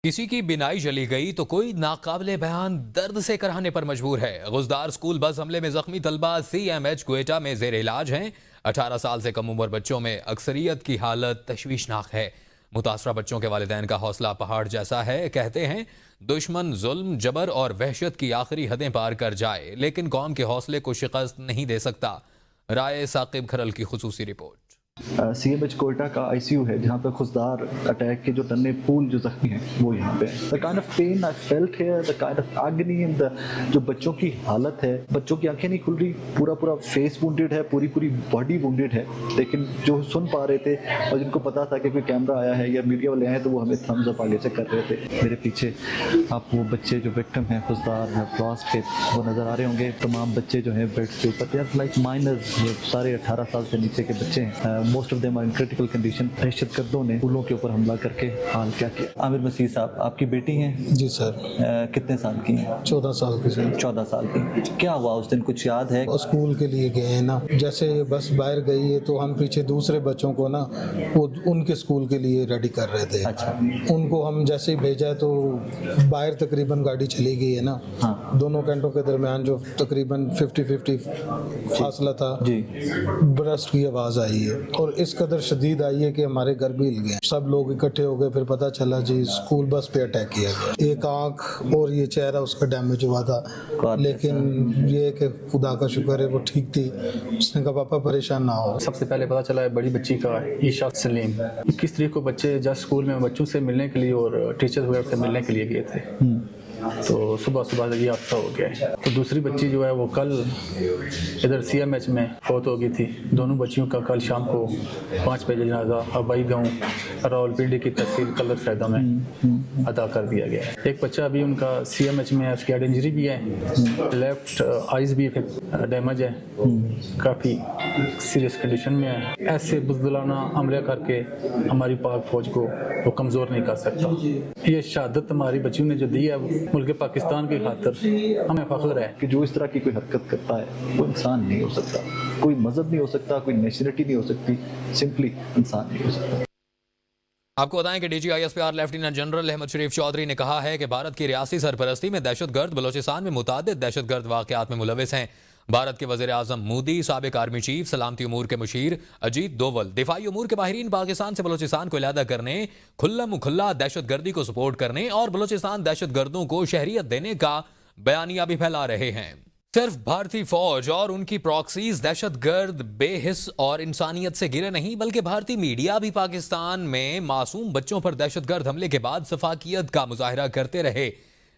کسی کی بینائی جلی گئی تو کوئی ناقابل بیان درد سے کرانے پر مجبور ہے۔ غزدار اسکول بس حملے میں زخمی طلبہ CMH کوئٹہ میں زیر علاج ہیں۔ 18 سال سے کم عمر بچوں میں اکثریت کی حالت تشویشناک ہے۔ متاثرہ بچوں کے والدین کا حوصلہ پہاڑ جیسا ہے۔ کہتے ہیں دشمن ظلم، جبر اور وحشت کی آخری حدیں پار کر جائے لیکن قوم کے حوصلے کو شکست نہیں دے سکتا۔ رائے ثاقب کھرل کی خصوصی رپورٹ۔ CMH کوئٹہ کا ICU ہے جہاں پہ خزدار اٹیک کے جو ٹنے پھول جو زخمی ہیں وہ یہاں پہ ہیں۔ The kind of pain I felt here, the kind of agony and جو بچوں کی حالت ہے، بچوں کی آنکھیں نہیں کھل رہی، پورا فیس وونڈیڈ ہے، پوری باڈی وونڈیڈ ہے، لیکن جو سن پا رہے تھے اور جن کو پتا تھا کہ کوئی کیمرہ آیا ہے یا میڈیا والے آئے ہیں تو وہ ہمیں تھمز اپ آگے سے کر رہے تھے۔ میرے پیچھے آپ وہ بچے جو وکٹم ہیں خزدار پلاس کے وہ نظر آ رہے ہوں گے۔ تمام بچے جو ہیں بیڈس کے اوپر، they are like minors، یہ سارے 18 سال سے نیچے کے بچے ہیں۔ Most of them are in critical condition. دہشت گردوں نے پھولوں کے اوپر حملہ کر کے حال کیا کیا۔ عامر مسیح صاحب، آپ کی بیٹی ہیں؟ جی سر۔ کتنے سال کی ہیں؟ 14 سال کی سر۔ 14 سال کی۔ کیا ہوا اس دن، کچھ یاد ہے؟ اسکول کے لیے گئے ہیں نا، جیسے بس باہر گئی ہے تو ہم پیچھے دوسرے بچوں کو نا وہ ان کے اسکول کے لیے ریڈی کر رہے تھے۔ اچھا۔ ان کو ہم جیسے ہی بھیجا تو باہر تقریباً گاڑی چلی گئی ہے نا، دونوں کینٹوں کے درمیان جو تقریباً 50-50 فاصلہ تھا، جی، برسٹ کی آواز آئی ہے اور اس قدر شدید آئی ہے کہ ہمارے گھر بھی ہل گئے۔ سب لوگ اکٹھے ہو گئے، پھر پتہ چلا جی اسکول بس پہ اٹیک کیا گیا۔ ایک آنکھ اور یہ چہرہ اس کا ڈیمیج ہوا تھا، لیکن یہ کہ خدا کا شکر ہے وہ ٹھیک تھی۔ اس نے کہا پاپا پریشان نہ ہو۔ سب سے پہلے پتہ چلا ہے بڑی بچی کا عیشا سلیم 21 تاریخ کو بچے جس اسکول میں بچوں سے ملنے کے لیے اور ٹیچر وغیرہ سے ملنے کے لیے گئے تھے، تو صبح یہ حادثہ ہو گیا ہے۔ تو دوسری بچی جو ہے وہ کل ادھر CMH میں فوت ہو گئی تھی۔ دونوں بچیوں کا کل شام کو 5 بجے جنازہ آبائی گاؤں راولپنڈی کی تحصیل کلر فیدہ میں ادا کر دیا گیا ہے۔ ایک بچہ ابھی ان کا CMH میں ہے، اس کی ہیڈ انجری بھی ہے، لیفٹ آئیز بھی ڈیمیج ہے، کافی سیریس کنڈیشن میں ہے۔ ایسے بزدلانہ حملے کر کے ہماری پاک فوج کو وہ کمزور نہیں کر سکتا۔ یہ شہادت ہماری بچیوں نے جو دی ہے ملک پاکستان کی خاطر ہمیں فخر ہے کہ جو اس طرح کی کوئی حرکت کرتا ہے وہ انسان نہیں ہو سکتا، کوئی مذہب نہیں ہو سکتا، کوئی نیشنلٹی نہیں ہو سکتی، سمپلی انسان نہیں ہو سکتا۔ آپ کو بتائیں کہ DGISPR لیفٹیننٹ جنرل احمد شریف چودھری نے کہا ہے کہ بھارت کی ریاستی سرپرستی میں دہشت گرد بلوچستان میں متعدد دہشت گرد واقعات میں ملوث ہیں۔ بھارت کے وزیر اعظم مودی، سابق آرمی چیف، سلامتی امور کے مشیر اجیت دوول، دفاعی امور کے ماہرین پاکستان سے بلوچستان کو علیحدہ کرنے، کھلم کھلا دہشت گردی کو سپورٹ کرنے اور بلوچستان دہشت گردوں کو شہریت دینے کا بیانیہ بھی پھیلا رہے ہیں۔ صرف بھارتی فوج اور ان کی پراکسیز دہشت گرد بے حس اور انسانیت سے گرے نہیں، بلکہ بھارتی میڈیا بھی پاکستان میں معصوم بچوں پر دہشت گرد حملے کے بعد سفاکیت کا مظاہرہ کرتے رہے۔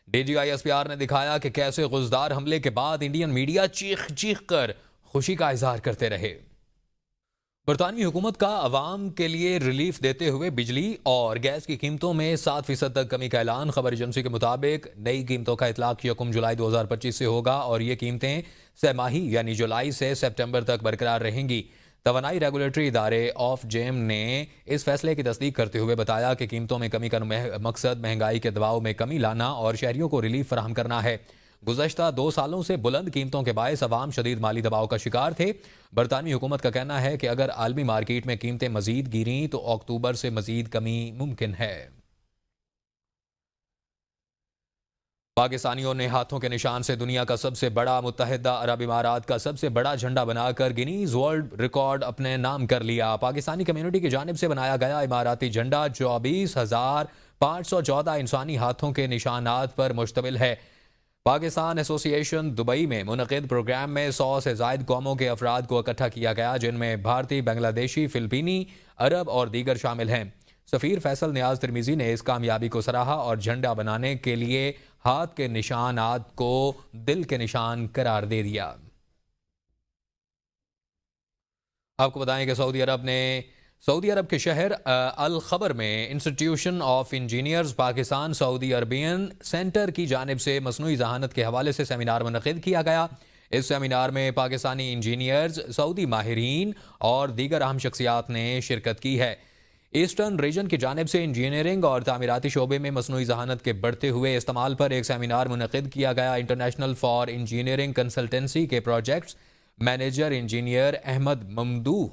DGISPR نے دکھایا کہ کیسے غزدار حملے کے بعد انڈین میڈیا چیخ کر خوشی کا اظہار کرتے رہے۔ برطانوی حکومت کا عوام کے لیے ریلیف دیتے ہوئے بجلی اور گیس کی قیمتوں میں 7% تک کمی کا اعلان۔ خبر ایجنسی کے مطابق نئی قیمتوں کا اطلاق 1 جولائی 2025 سے ہوگا اور یہ قیمتیں سہ ماہی یعنی جولائی سے سپٹمبر تک برقرار رہیں گی۔ توانائی ریگولیٹری ادارے جیم نے اس فیصلے کی تصدیق کرتے ہوئے بتایا کہ قیمتوں میں کمی کا مقصد مہنگائی کے دباؤ میں کمی لانا اور شہریوں کو ریلیف فراہم کرنا ہے۔ گزشتہ 2 سالوں سے بلند قیمتوں کے باعث عوام شدید مالی دباؤ کا شکار تھے۔ برطانوی حکومت کا کہنا ہے کہ اگر عالمی مارکیٹ میں قیمتیں مزید گریں تو اکتوبر سے مزید کمی ممکن ہے۔ پاکستانیوں نے ہاتھوں کے نشان سے دنیا کا سب سے بڑا، متحدہ عرب امارات کا سب سے بڑا جھنڈا بنا کر گنیز ورلڈ ریکارڈ اپنے نام کر لیا۔ پاکستانی کمیونٹی کی جانب سے بنایا گیا اماراتی جھنڈا 24,514 انسانی ہاتھوں کے نشانات پر مشتمل ہے۔ پاکستان ایسوسی ایشن دبئی میں منعقد پروگرام میں 100 سے زائد قوموں کے افراد کو اکٹھا کیا گیا، جن میں بھارتی، بنگلہ دیشی، فلپینی، عرب اور دیگر شامل ہیں۔ سفیر فیصل نیاز ترمیزی نے اس کامیابی کو سراہا اور جھنڈا بنانے کے لیے ہاتھ کے نشانات کو دل کے نشان قرار دے دیا۔ آپ کو بتائیں کہ سعودی عرب کے شہر الخبر میں institution of engineers Pakistan Saudi Arabian centre کی جانب سے مصنوعی ذہانت کے حوالے سے سیمینار منعقد کیا گیا۔ اس سیمینار میں پاکستانی انجینئرز، سعودی ماہرین اور دیگر اہم شخصیات نے شرکت کی ہے۔ ایسٹرن ریجن کی جانب سے انجینئرنگ اور تعمیراتی شعبے میں مصنوعی ذہانت کے بڑھتے ہوئے استعمال پر ایک سیمینار منعقد کیا گیا۔ انٹرنیشنل فار انجینئرنگ کنسلٹنسی کے پروجیکٹس مینیجر انجینئر احمد ممدوح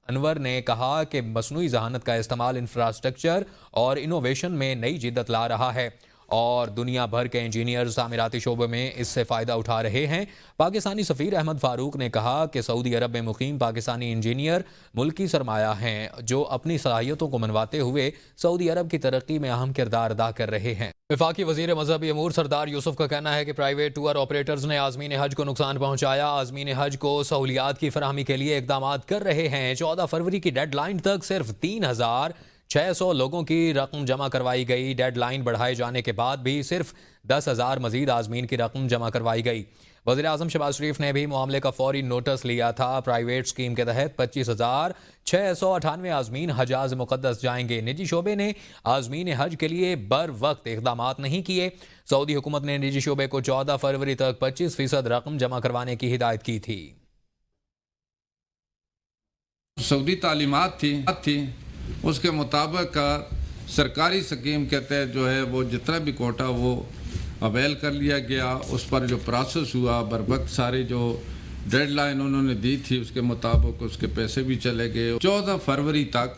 انور نے کہا کہ مصنوعی ذہانت کا استعمال انفراسٹرکچر اور انوویشن میں نئی جدت لا رہا ہے اور دنیا بھر کے انجینئرز تعمیراتی شعبے میں اس سے فائدہ اٹھا رہے ہیں۔ پاکستانی سفیر احمد فاروق نے کہا کہ سعودی عرب میں مقیم پاکستانی انجینئر ملکی سرمایہ ہیں جو اپنی صلاحیتوں کو منواتے ہوئے سعودی عرب کی ترقی میں اہم کردار ادا کر رہے ہیں۔ وفاقی وزیر مذہبی امور سردار یوسف کا کہنا ہے کہ پرائیویٹ ٹور آپریٹرز نے عازمین حج کو نقصان پہنچایا۔ عازمین حج کو سہولیات کی فراہمی کے لیے اقدامات کر رہے ہیں۔ 14 فروری کی ڈیڈ لائن تک صرف 3,600 لوگوں کی رقم جمع کروائی گئی۔ ڈیڈ لائن بڑھائے جانے کے بعد بھی صرف 10,000 مزید عازمین کی رقم جمع کروائی گئی۔ وزیر اعظم شہباز شریف نے بھی معاملے کا فوری نوٹس لیا تھا۔ پرائیویٹ سکیم کے تحت 25,698 عازمین حجاز مقدس جائیں گے۔ نجی شعبے نے عازمین حج کے لیے بر وقت اقدامات نہیں کیے۔ سعودی حکومت نے نجی شعبے کو 14 فروری تک 25% رقم جمع کروانے کی ہدایت کی تھی۔ سعودی تعلیمات تھی اس کے مطابق سرکاری سکیم کے تحت جو ہے وہ جتنا بھی کوٹا وہ اویل کر لیا گیا۔ اس پر جو پروسیس ہوا بر وقت سارے جو ڈیڈ لائن انہوں نے دی تھی اس کے مطابق اس کے پیسے بھی چلے گئے۔ 14 فروری تک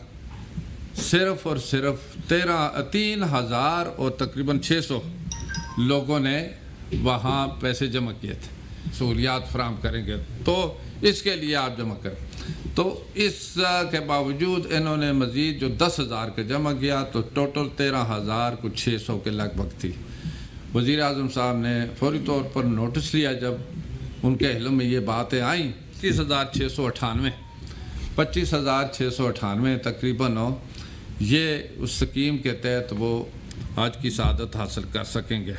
صرف اور صرف 3,000 اور تقریباً 600 لوگوں نے وہاں پیسے جمع کیے تھے۔ سہولیات فراہم کریں گے تو اس کے لیے آپ جمع کریں، تو اس کے باوجود انہوں نے مزید جو 10,000 کا جمع کیا تو ٹوٹل 13,600 کے لگ بھگ تھی۔ وزیر اعظم صاحب نے فوری طور پر نوٹس لیا جب ان کے علم میں یہ باتیں آئیں۔ 25,698 تقریباً یہ اس سکیم کے تحت وہ آج کی سعادت حاصل کر سکیں گے۔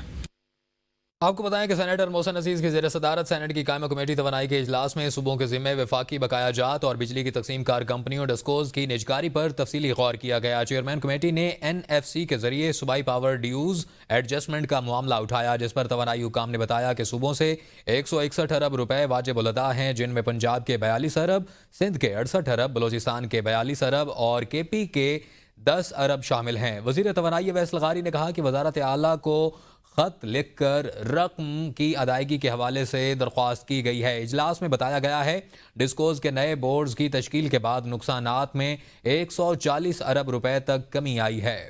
آپ کو بتائیں کہ سینیٹر محسن عزیز کی زیر صدارت سینٹ کی قائمہ کمیٹی توانائی کے اجلاس میں صوبوں کے ذمے وفاقی بقایا جات اور بجلی کی تقسیم کار کمپنیوں ڈسکوز کی نجکاری پر تفصیلی غور کیا گیا۔ چیئرمین کمیٹی نے NFC کے ذریعے صوبائی پاور ڈیوز ایڈجسٹمنٹ کا معاملہ اٹھایا، جس پر توانائی حکام نے بتایا کہ صوبوں سے 161 ارب روپے واجب الادا ہیں، جن میں پنجاب کے 42 ارب، سندھ کے 68 ارب، بلوچستان کے 42 ارب اور KP کے 10 ارب شامل ہیں۔ وزیر توانائی اویس لغاری نے کہا کہ وزارت اعلیٰ کو خط لکھ کر رقم کی ادائیگی کے حوالے سے درخواست کی گئی ہے۔ اجلاس میں بتایا گیا ہے ڈسکوز کے نئے بورڈز کی تشکیل کے بعد نقصانات میں 140 ارب روپے تک کمی آئی ہے۔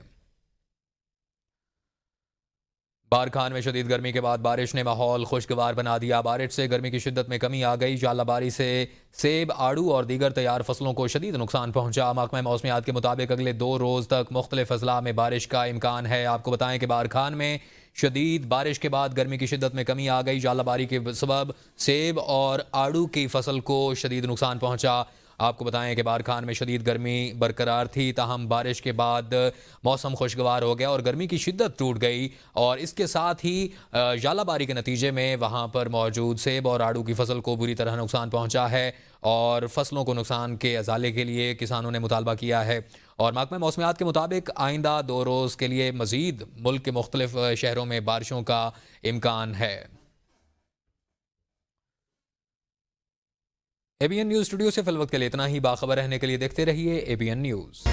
بارکھان میں شدید گرمی کے بعد بارش نے ماحول خوشگوار بنا دیا۔ بارش سے گرمی کی شدت میں کمی آ گئی۔ ژالہ باری سے سیب، آڑو اور دیگر تیار فصلوں کو شدید نقصان پہنچا۔ محکمہ موسمیات کے مطابق اگلے 2 روز تک مختلف اضلاع میں بارش کا امکان ہے۔ آپ کو بتائیں کہ بارکھان میں شدید بارش کے بعد گرمی کی شدت میں کمی آ گئی۔ ژالہ باری کے سبب سیب اور آڑو کی فصل کو شدید نقصان پہنچا۔ آپ کو بتائیں کہ بارکھان میں شدید گرمی برقرار تھی، تاہم بارش کے بعد موسم خوشگوار ہو گیا اور گرمی کی شدت ٹوٹ گئی، اور اس کے ساتھ ہی ژالہ باری کے نتیجے میں وہاں پر موجود سیب اور آڑو کی فصل کو بری طرح نقصان پہنچا ہے اور فصلوں کو نقصان کے ازالے کے لیے کسانوں نے مطالبہ کیا ہے۔ اور محکمہ موسمیات کے مطابق آئندہ 2 روز کے لیے مزید ملک کے مختلف شہروں میں بارشوں کا امکان ہے۔ ABN نیوز اسٹوڈیو سے فی الوقت کے لیے اتنا ہی۔ باخبر رہنے کے لیے دیکھتے رہیے ABN نیوز۔